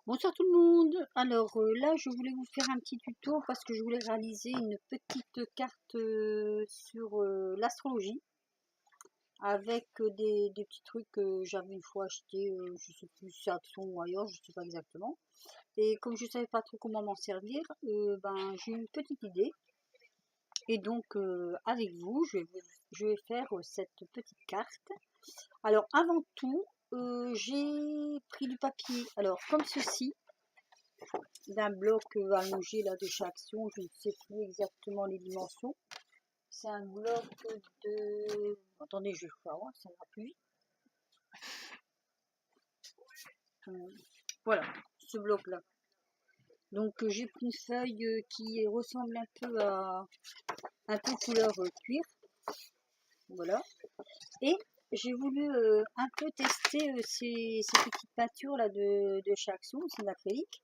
Bonsoir tout le monde. Alors là, je voulais vous faire un petit tuto parce que je voulais réaliser une petite carte sur l'astrologie avec des petits trucs que j'avais une fois acheté, je sais plus si c'est Action ou ailleurs, je sais pas exactement. Et comme je savais pas trop comment m'en servir, ben j'ai une petite idée. Et donc avec vous, je vais faire cette petite carte. Alors avant tout, j'ai pris du papier. Alors comme ceci d'un bloc allongé là de chaque action, je ne sais plus exactement les dimensions. C'est un bloc de... Attendez, je vais faire, ça va plus vite. Voilà, ce bloc là. Donc j'ai pris une feuille qui ressemble un peu couleur cuir. Voilà. Et j'ai voulu un peu tester ces petites peintures là de chaque action, c'est de l'acrylique.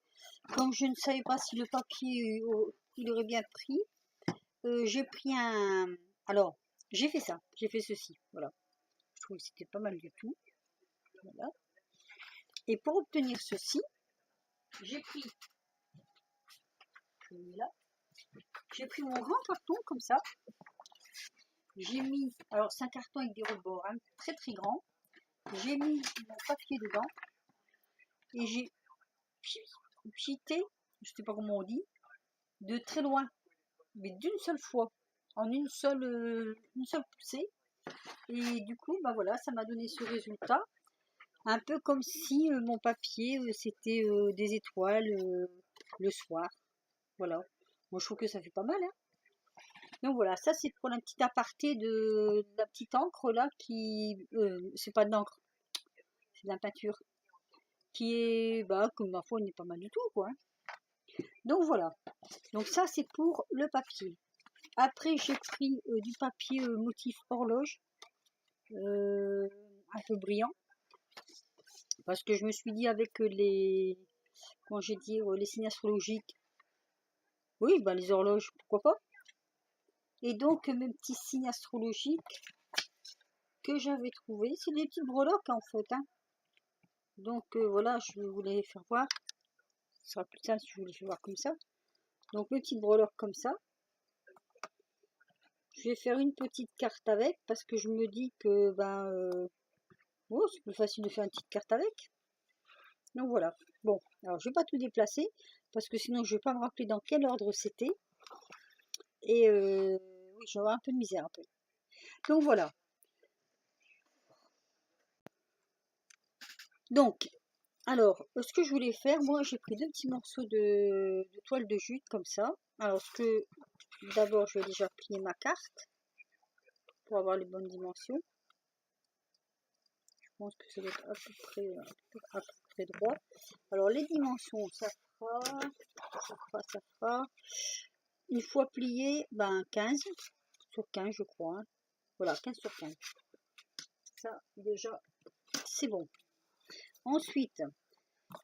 Comme je ne savais pas si le papier il aurait bien pris, j'ai pris un... Alors, j'ai fait ça, j'ai fait ceci, voilà. Je trouve que c'était pas mal du tout. Voilà. Et pour obtenir ceci, j'ai pris celui-là. J'ai pris mon grand carton comme ça. J'ai mis, alors c'est un carton avec des rebords, hein, très très grand. J'ai mis mon papier dedans et j'ai pchité, je sais pas comment on dit, de très loin, mais d'une seule fois, en une seule poussée. Et du coup, bah voilà, ça m'a donné ce résultat. Un peu comme si mon papier, c'était des étoiles le soir. Voilà. Moi, je trouve que ça fait pas mal, hein. Donc voilà, ça c'est pour la petite aparté de la petite encre là qui... c'est pas de l'encre, c'est de la peinture. Qui est, bah, comme ma foi, n'est pas mal du tout, quoi, hein. Donc voilà. Donc ça c'est pour le papier. Après, j'ai pris du papier motif horloge. Un peu brillant. Parce que je me suis dit avec les... Comment j'ai dit, les signes astrologiques. Oui, bah les horloges, pourquoi pas. Et donc mes petits signes astrologiques que j'avais trouvés, c'est des petites breloques en fait, hein. Donc voilà, je vais vous les faire voir. Ce sera plus simple si je vous les fais voir comme ça. Donc mes petites breloques comme ça. Je vais faire une petite carte avec parce que je me dis que ben oh, c'est plus facile de faire une petite carte avec. Donc voilà. Bon, alors je vais pas tout déplacer parce que sinon je vais pas me rappeler dans quel ordre c'était. Et oui, je vais avoir un peu de misère après. Donc voilà. Donc, alors, ce que je voulais faire, moi j'ai pris deux petits morceaux de toile de jute comme ça. Alors, d'abord je vais déjà plier ma carte pour avoir les bonnes dimensions. Je pense que ça doit être à peu près droit. Alors, les dimensions, ça fera. Une fois plié, ben 15 sur 15, je crois, hein. Voilà, 15 sur 15. Ça, déjà, c'est bon. Ensuite,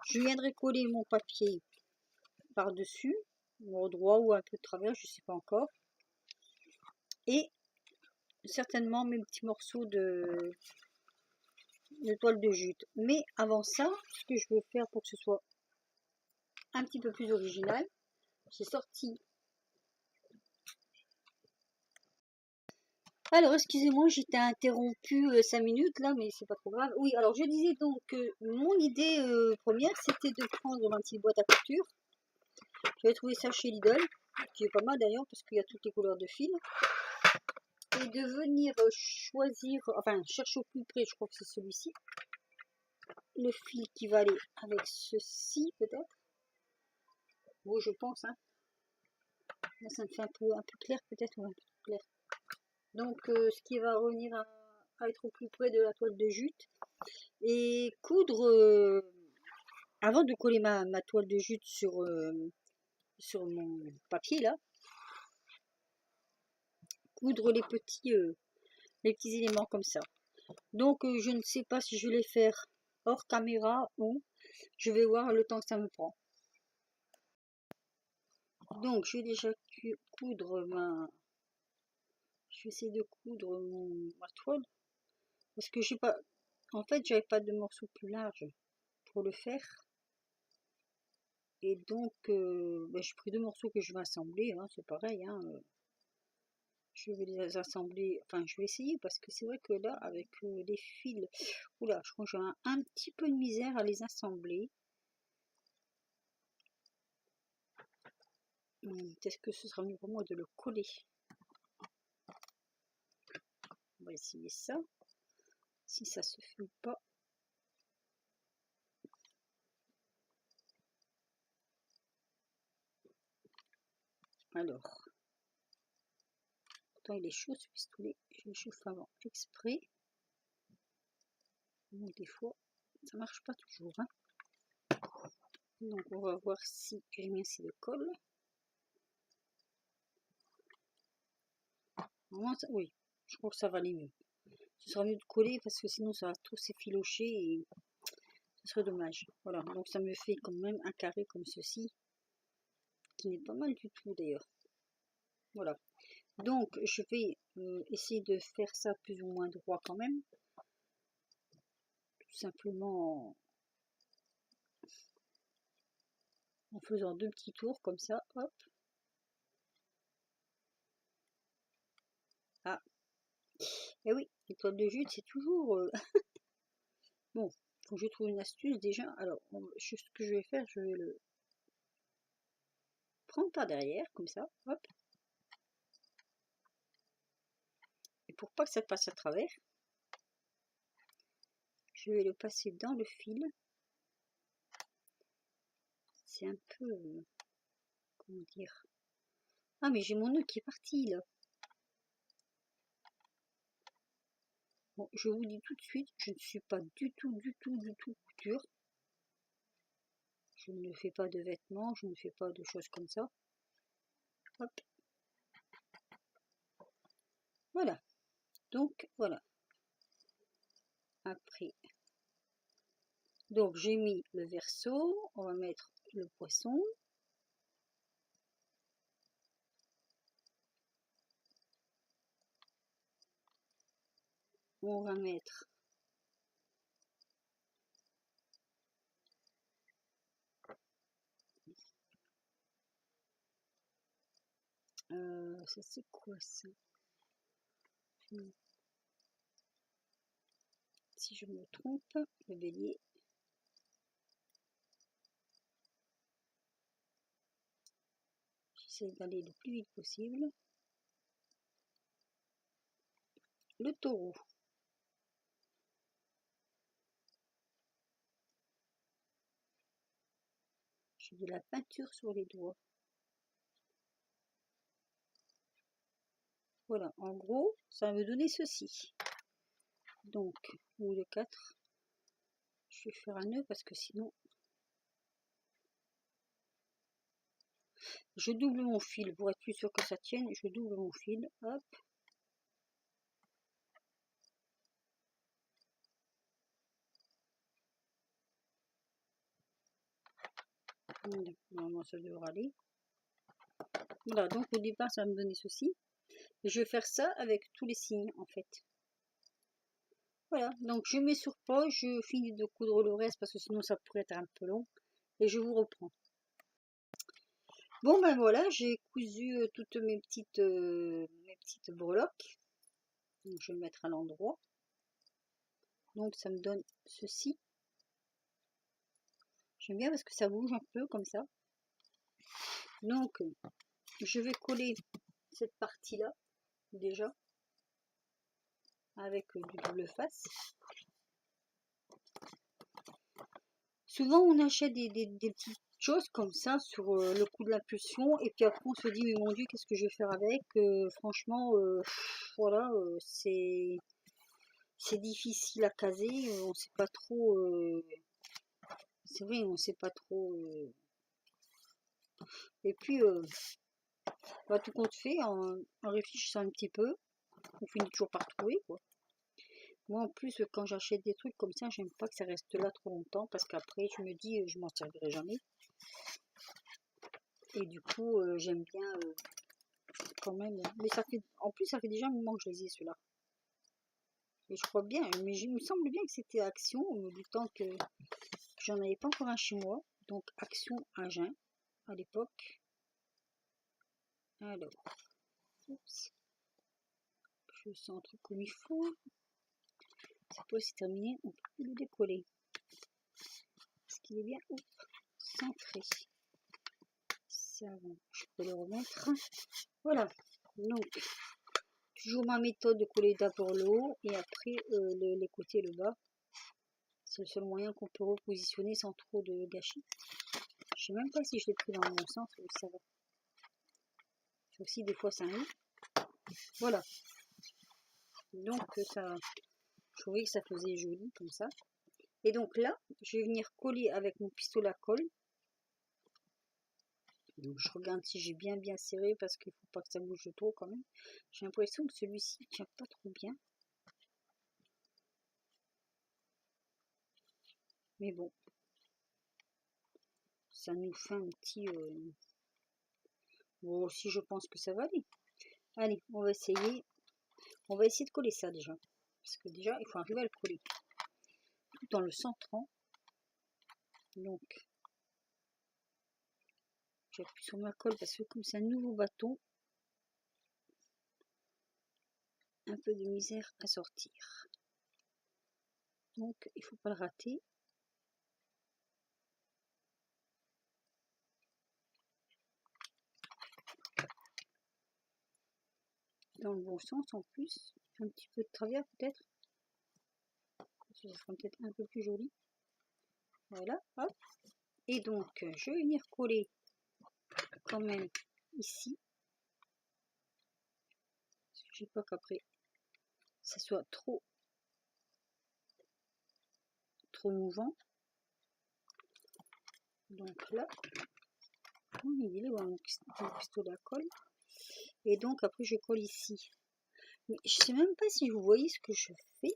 je viendrai coller mon papier par-dessus, au droit ou un peu de travers, je ne sais pas encore. Et certainement mes petits morceaux de toile de jute. Mais avant ça, ce que je veux faire pour que ce soit un petit peu plus original, j'ai sorti... Alors, excusez-moi, j'étais interrompue 5 minutes là, mais c'est pas trop grave. Oui, alors je disais donc que mon idée première, c'était de prendre ma petite boîte à couture. J'avais trouvé ça chez Lidl, qui est pas mal d'ailleurs, parce qu'il y a toutes les couleurs de fil. Et de venir choisir, enfin, chercher au plus près, je crois que c'est celui-ci. Le fil qui va aller avec ceci, peut-être. Bon, je pense, hein. Là, ça me fait un peu clair, peut-être, ou un peu clair. Donc, ce qui va revenir à être au plus près de la toile de jute. Et coudre, avant de coller ma toile de jute sur mon papier, là, coudre les petits éléments comme ça. Donc, je ne sais pas si je vais les faire hors caméra ou je vais voir le temps que ça me prend. Donc, je vais déjà coudre je vais essayer de coudre ma toile parce que j'ai pas, en fait, j'avais pas de morceau plus large pour le faire. Et donc, j'ai pris 2 morceaux que je vais assembler, hein, c'est pareil, hein, je vais les assembler, enfin je vais essayer parce que c'est vrai que là, avec les fils, oula, je crois que j'ai un petit peu de misère à les assembler. Peut-être que ce sera mieux pour moi de le coller. On va essayer ça, si ça se fait ou pas. Alors, pourtant il est chaud ce pistolet, je le chauffe avant exprès. Donc des fois, ça marche pas toujours, hein. Donc on va voir si j'ai mis assez de colle. Normalement, oui, je crois que ça va aller mieux. Ce sera mieux de coller parce que sinon ça va tout s'effilocher et ce serait dommage. Voilà, donc ça me fait quand même un carré comme ceci, qui n'est pas mal du tout d'ailleurs. Voilà, donc je vais essayer de faire ça plus ou moins droit quand même. Tout simplement en faisant 2 petits tours comme ça, hop. Ah, et oui, les toiles de jute c'est toujours... Bon, faut que je trouve une astuce déjà. Alors, ce que je vais faire, je vais le prendre par derrière, comme ça, hop. Et pour pas que ça passe à travers, je vais le passer dans le fil. C'est un peu... comment dire? Ah, mais j'ai mon nœud qui est parti, là. Bon, je vous dis tout de suite, je ne suis pas du tout couture. Je ne fais pas de vêtements, je ne fais pas de choses comme ça. Hop. Voilà. Donc, voilà. Après. Donc, j'ai mis le verso. On va mettre le poisson. On va mettre ça c'est quoi ça? Si je me trompe, le bélier. J'essaie d'aller le plus vite possible. Le taureau. J'ai de la peinture sur les doigts. Voilà, en gros, ça va me donner ceci. Donc, ou le 4. Je vais faire un nœud parce que sinon... Je double mon fil pour être plus sûr que ça tienne. Je double mon fil. Hop. Normalement, ça devrait aller. Voilà, donc au départ, ça va me donner ceci. Et je vais faire ça avec tous les signes, en fait. Voilà, donc je mets sur pause, je finis de coudre le reste parce que sinon ça pourrait être un peu long. Et je vous reprends. Bon ben voilà, j'ai cousu toutes mes petites breloques. Donc je vais le mettre à l'endroit. Donc ça me donne ceci. J'aime bien parce que ça bouge un peu comme ça. Donc je vais coller cette partie là déjà avec du double face. Souvent on achète des petites choses comme ça sur le coup de l'impulsion et puis après on se dit mais mon dieu qu'est-ce que je vais faire avec, franchement voilà, c'est difficile à caser, on sait pas trop, c'est vrai on sait pas trop, et puis tout compte fait en réfléchissant un petit peu on finit toujours par trouver quoi. Moi en plus quand j'achète des trucs comme ça j'aime pas que ça reste là trop longtemps parce qu'après je me dis je m'en servirai jamais et du coup j'aime bien quand même, mais ça fait en plus ça fait déjà un moment que je les ai ceux-là et je crois bien, mais il me semble bien que c'était Action du temps que j'en avais pas encore un chez moi Donc Action Agen à l'époque. Alors, oups, je centre comme il faut. Cette fois c'est terminé, on peut le décoller. Est-ce qu'il est bien centré? Ça, je peux le remettre. Voilà. Donc, toujours ma méthode de coller d'abord le haut et après les côtés et le bas. C'est le seul moyen qu'on peut repositionner sans trop de gâchis. Je sais même pas si je l'ai pris dans le bon sens ou ça va. Ça aussi, des fois, ça arrive. Voilà. Donc, ça, je trouvais que ça faisait joli comme ça. Et donc là, je vais venir coller avec mon pistolet à colle. Donc, je regarde si j'ai bien serré parce qu'il faut pas que ça bouge trop quand même. J'ai l'impression que celui-ci tient pas trop bien. Mais bon, ça nous fait un petit... Bon, aussi je pense que ça va aller. Allez, on va essayer. On va essayer de coller ça déjà. Parce que déjà, il faut arriver à le coller. Tout en le centrant. Donc, j'appuie sur ma colle parce que comme c'est un nouveau bâton, un peu de misère à sortir. Donc, il faut pas le rater. Dans le bon sens en plus. Un petit peu de travers peut-être. Ça sera peut-être un peu plus joli. Voilà, hop. Et donc, je vais venir coller quand même ici. Je ne sais pas qu'après, ça soit trop mouvant. Donc là, il est mon pistolet à colle. Et donc après, je colle ici. Mais je sais même pas si vous voyez ce que je fais.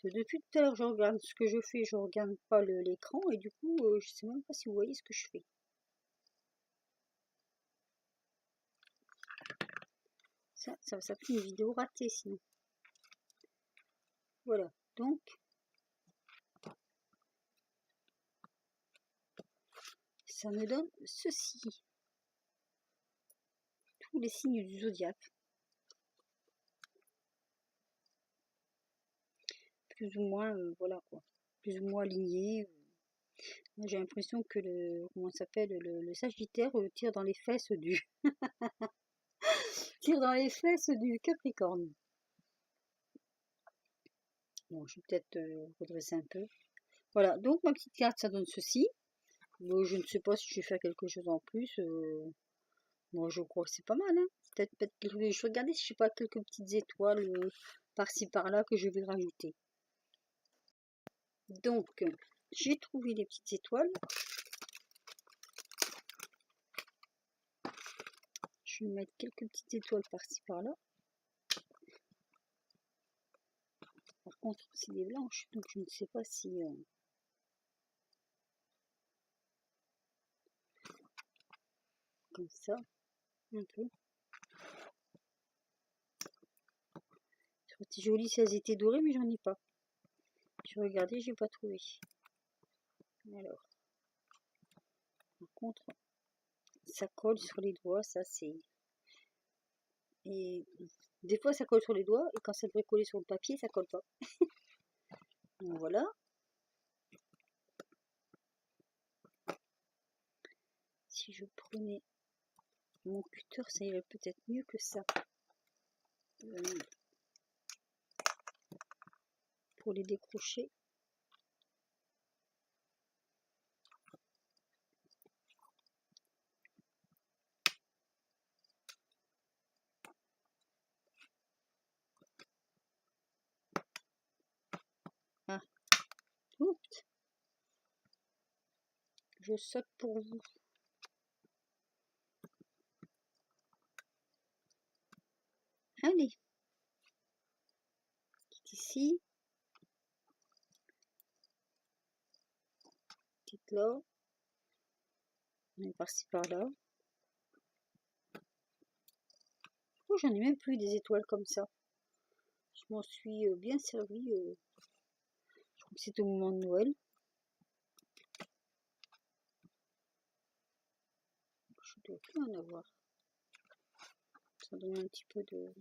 Depuis tout à l'heure, je regarde ce que je fais, je regarde pas l'écran et du coup, je sais même pas si vous voyez ce que je fais. Ça fait une vidéo ratée sinon. Voilà, donc ça me donne ceci. Tous les signes du zodiaque. Plus ou moins, voilà quoi. Plus ou moins alignés. J'ai l'impression que comment ça s'appelle, le Sagittaire tire dans les fesses du tire dans les fesses du Capricorne. Bon, je vais peut-être redresser un peu. Voilà, donc ma petite carte, ça donne ceci. Bon, je ne sais pas si je vais faire quelque chose en plus. Bon, je crois que c'est pas mal. Hein. Peut-être, je vais regarder si je sais pas quelques petites étoiles par-ci par-là que je vais rajouter. Donc, j'ai trouvé les petites étoiles. Je vais mettre quelques petites étoiles par-ci par-là. Par contre, c'est des blanches, donc je ne sais pas si... comme ça, un peu. Ça aurait été joli si elles étaient dorées, mais j'en ai pas. J'ai regardé, j'ai pas trouvé. Alors, par contre, ça colle sur les doigts, ça c'est... Et des fois ça colle sur les doigts, et quand ça devrait coller sur le papier, ça colle pas. Donc voilà. Si je prenais mon cutter, ça irait peut-être mieux que ça. Pour les décrocher. Ah, oups. Je saute pour vous. Allez. Ici. Petite là. On est par-ci par-là. Oh, j'en ai même plus des étoiles comme ça. Je m'en suis bien servi. Je crois que c'était au moment de Noël. doit plus en avoir. Ça donne un petit peu de...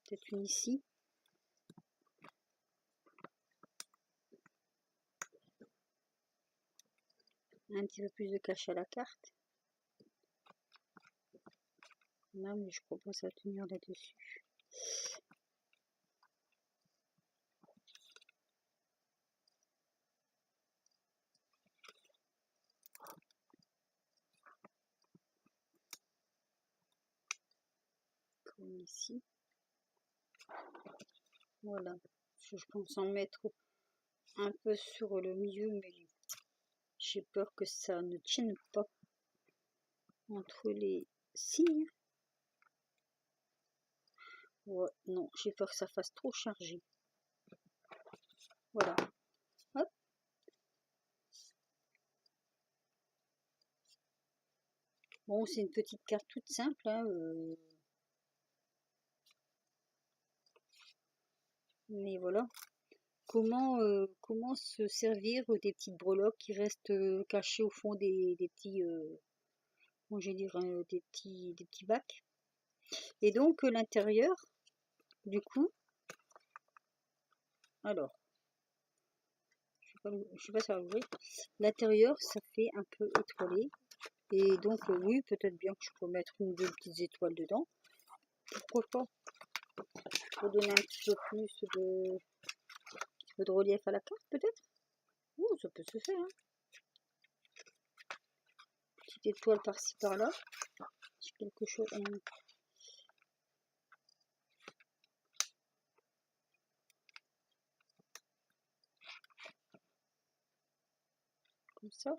Peut-être une ici. Un petit peu plus de cache à la carte. Non, mais je crois pas que ça va tenir là-dessus. Comme ici. Voilà. Je pense en mettre un peu sur le milieu, mais j'ai peur que ça ne tienne pas entre les signes. Ouais, non, j'ai peur que ça fasse trop chargé. Voilà. Hop. Bon, c'est une petite carte toute simple, hein, mais voilà. Comment se servir des petites breloques qui restent cachées au fond des petits, bon, je vais dire, des petits bacs. Et donc l'intérieur, du coup, alors, je sais pas si ça va ouvrir. L'intérieur, ça fait un peu étoilé. Et donc, oui, peut-être bien que je peux mettre une ou deux petites étoiles dedans. Pourquoi pas? Pour donner un petit peu plus de relief à la carte, peut-être. Ouh, ça peut se faire. Hein. Petite étoile par-ci, par-là. Quelque chose. Comme ça.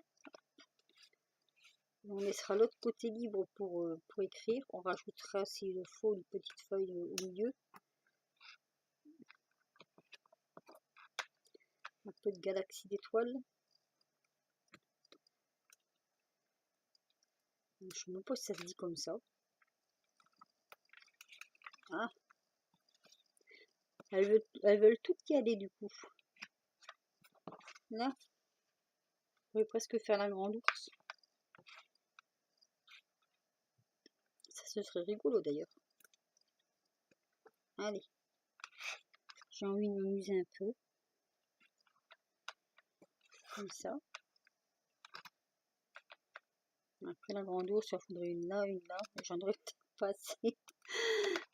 On laissera l'autre côté libre pour écrire. On rajoutera, s'il le faut, une petite feuille au milieu. Un peu de galaxie d'étoiles. Je ne sais même pas si ça se dit comme ça. Ah. Elles veulent toutes y aller du coup. Là. On pourrait presque faire la grande ours. Ça, ce serait rigolo d'ailleurs. Allez. J'ai envie de m'amuser un peu. Comme ça. Après la grande ours, il faudrait une là, une là. J'en aurais peut-être pas assez.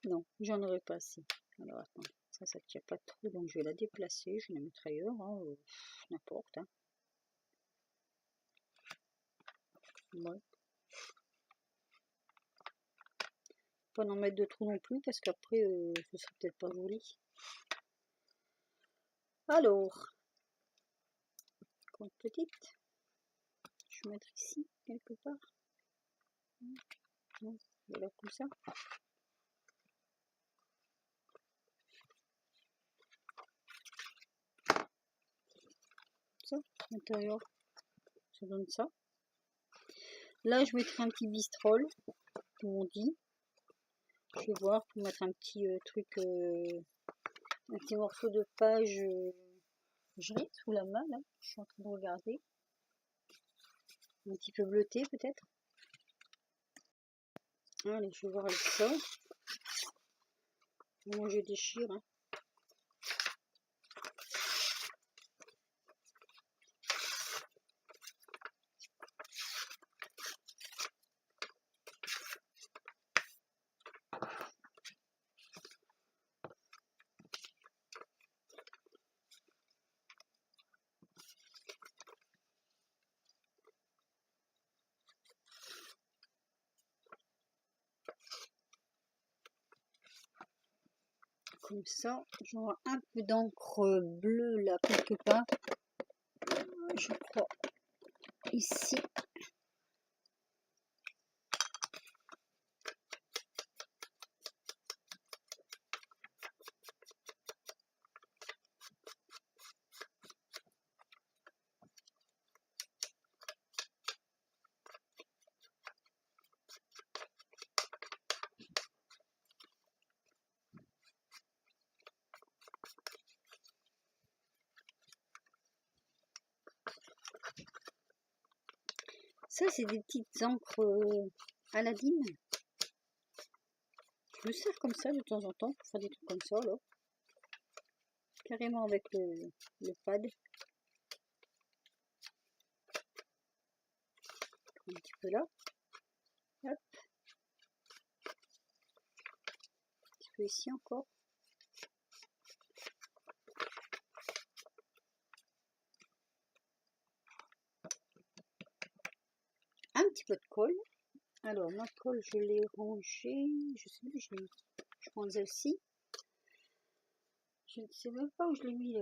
Non, j'en aurais pas assez. Alors attends, ça tient pas trop, donc je vais la déplacer. Je vais la mettre ailleurs, hein, n'importe. Hein. Ouais. Pas en mettre de trop non plus, parce qu'après, ce serait peut-être pas joli. Alors, compte petite. Je vais mettre ici, quelque part. Voilà, comme ça. Ça, l'intérieur, ça donne ça. Là, je mettrai un petit bistrol, comme on dit. Je vais voir pour mettre un petit truc, un petit morceau de page. Je l'ai sous la main, là. Je suis en train de regarder. Un petit peu bleuté, peut-être. Allez, je vais voir avec ça. Moi, je déchire. Hein. Comme ça, j'aurai un peu d'encre bleue là quelque part. Je crois ici. Ça, c'est des petites encres Aladdin. Je me sers comme ça de temps en temps pour faire des trucs comme ça, là. Carrément avec le pad. Un petit peu là. Hop. Un petit peu ici encore. Un petit peu de colle. Alors, ma colle, je l'ai rangée. Je sais plus, je prends celle-ci. Je ne sais même pas où je l'ai mis.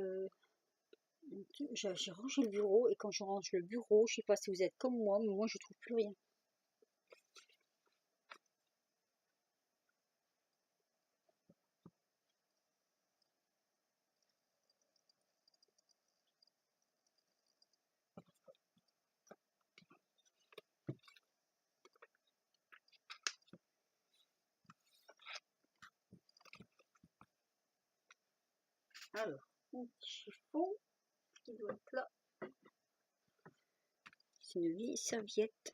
J'ai rangé le bureau et quand je range le bureau, je sais pas si vous êtes comme moi, mais moi je trouve plus rien. Alors, mon petit chiffon qui doit être là. C'est une vieille serviette.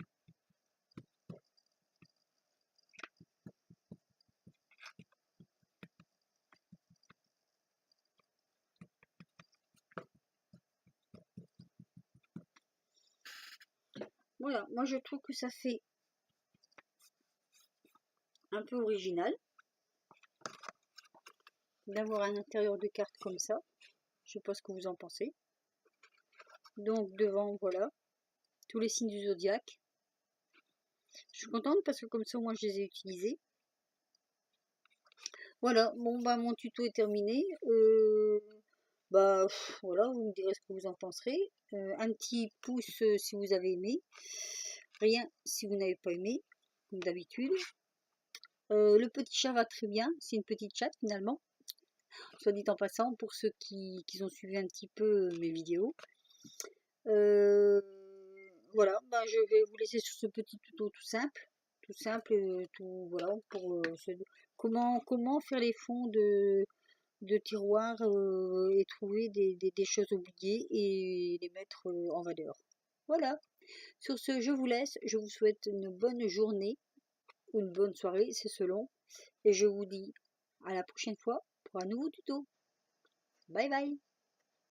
Voilà, moi je trouve que ça fait un peu original d'avoir un intérieur de carte comme ça. Je sais pas ce que vous en pensez. Donc devant, voilà, tous les signes du zodiaque. Je suis contente parce que comme ça, moi je les ai utilisés. Voilà, bon bah mon tuto est terminé. Voilà, vous me direz ce que vous en penserez. Un petit pouce si vous avez aimé. Rien si vous n'avez pas aimé, comme d'habitude. Le petit chat va très bien, c'est une petite chatte finalement. Soit dit en passant, pour ceux qui ont suivi un petit peu mes vidéos. Voilà, bah, je vais vous laisser sur ce petit tuto tout simple. Tout simple, tout voilà, pour comment faire les fonds de tiroirs et trouver des choses oubliées et les mettre en valeur. Voilà. Sur ce, je vous laisse. Je vous souhaite une bonne journée ou une bonne soirée, c'est selon. Et je vous dis à la prochaine fois pour un nouveau tuto. Bye bye.